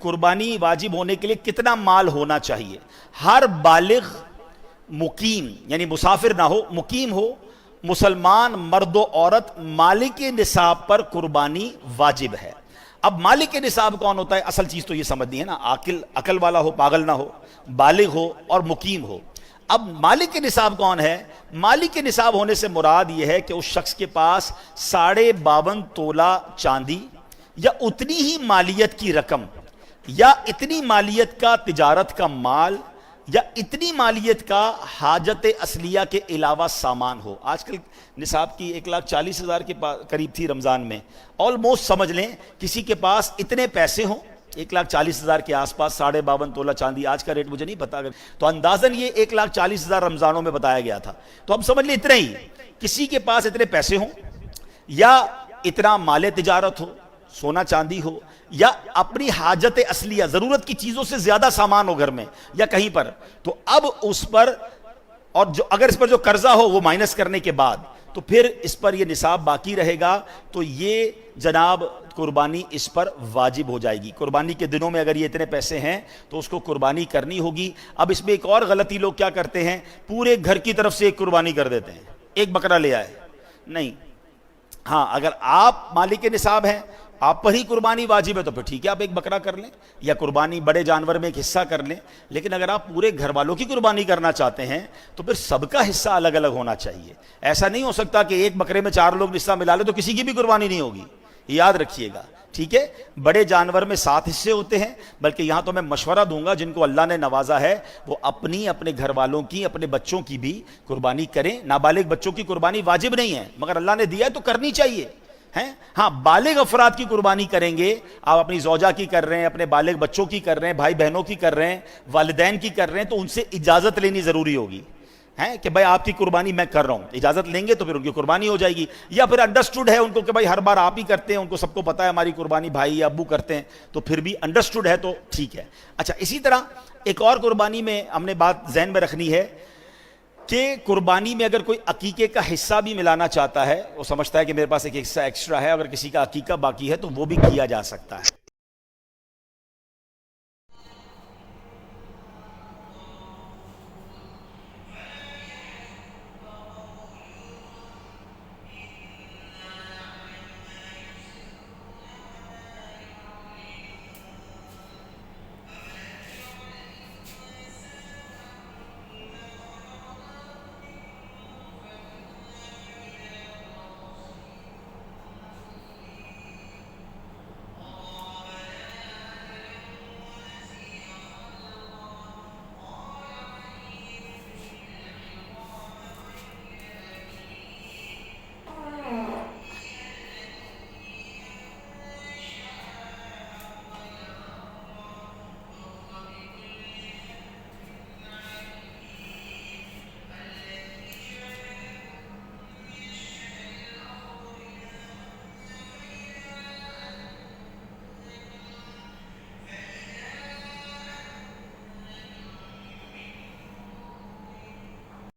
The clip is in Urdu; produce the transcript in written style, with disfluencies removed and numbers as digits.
قربانی واجب ہونے کے لیے کتنا مال ہونا چاہیے؟ ہر بالغ مقیم یعنی مسافر نہ ہو، مقیم ہو، مسلمان مرد و عورت مالک نصاب پر قربانی واجب ہے۔ اب مالک نصاب کون ہوتا ہے؟ اصل چیز تو یہ سمجھنی ہے نا، عقل والا ہو، پاگل نہ ہو، بالغ ہو اور مقیم ہو۔ اب مالک نصاب کون ہے؟ مالک نصاب ہونے سے مراد یہ ہے کہ اس شخص کے پاس 52.5 تولہ چاندی یا اتنی ہی مالیت کی رقم یا اتنی مالیت کا تجارت کا مال یا اتنی مالیت کا حاجت اصلیہ کے علاوہ سامان ہو۔ آج کل نصاب کی 1,40,000 کے قریب تھی رمضان میں، آلموسٹ سمجھ لیں کسی کے پاس اتنے پیسے ہوں 1,40,000 کے آس پاس، 52.5 تولہ چاندی، آج کا ریٹ مجھے نہیں پتا، تو اندازاً یہ 1,40,000 رمضانوں میں بتایا گیا تھا، تو ہم سمجھ لیں اتنا ہی، کسی کے پاس اتنے پیسے ہوں یا اتنا مال تجارت ہو، سونا چاندی ہو، یا اپنی حاجت اصلیہ ضرورت کی چیزوں سے زیادہ سامان ہو گھر میں یا کہیں پر، تو اب اس پر، اور اگر اس پر جو قرضہ ہو وہ مائنس کرنے کے بعد، تو پھر اس پر یہ نصاب باقی رہے گا، تو یہ جناب قربانی اس پر واجب ہو جائے گی۔ قربانی کے دنوں میں اگر یہ اتنے پیسے ہیں تو اس کو قربانی کرنی ہوگی۔ اب اس میں ایک اور غلطی لوگ کیا کرتے ہیں، پورے گھر کی طرف سے ایک قربانی کر دیتے ہیں، ایک بکرا لے آئے۔ نہیں، ہاں اگر آپ مالک نصاب ہیں، آپ پر ہی قربانی واجب ہے تو پھر ٹھیک ہے، آپ ایک بکرا کر لیں یا قربانی بڑے جانور میں ایک حصہ کر لیں، لیکن اگر آپ پورے گھر والوں کی قربانی کرنا چاہتے ہیں تو پھر سب کا حصہ الگ الگ ہونا چاہیے۔ ایسا نہیں ہو سکتا کہ ایک بکرے میں 4 لوگ حصہ ملا لیں تو کسی کی بھی قربانی نہیں ہوگی، یاد رکھیے گا، ٹھیک ہے؟ بڑے جانور میں 7 حصے ہوتے ہیں، بلکہ یہاں تو میں مشورہ دوں گا جن کو اللہ نے نوازا ہے وہ اپنے گھر والوں کی، اپنے بچوں کی بھی قربانی کریں۔ نابالغ بچوں کی قربانی واجب نہیں ہے، مگر اللہ نے دیا ہے تو کرنی چاہیے ہیں۔ ہاں بالغ افراد کی قربانی کریں گے، آپ اپنی زوجہ کی کر رہے ہیں، اپنے بالغ بچوں کی کر رہے ہیں، بھائی بہنوں کی کر رہے ہیں، والدین کی کر رہے ہیں، تو ان سے اجازت لینی ضروری ہوگی ہیں کہ بھائی آپ کی قربانی میں کر رہا ہوں، اجازت لیں گے تو پھر ان کی قربانی ہو جائے گی۔ یا پھر انڈرسٹوڈ ہے ان کو کہ بھائی ہر بار آپ ہی کرتے ہیں، ان کو سب کو پتہ ہے ہماری قربانی بھائی یا ابو کرتے ہیں، تو پھر بھی انڈرسٹوڈ ہے تو ٹھیک ہے۔ اچھا، اسی طرح ایک اور قربانی میں ہم نے بات ذہن میں رکھنی ہے کہ قربانی میں اگر کوئی عقیقے کا حصہ بھی ملانا چاہتا ہے، وہ سمجھتا ہے کہ میرے پاس ایک حصہ ایکسٹرا ہے، اگر کسی کا عقیقہ باقی ہے تو وہ بھی کیا جا سکتا ہے۔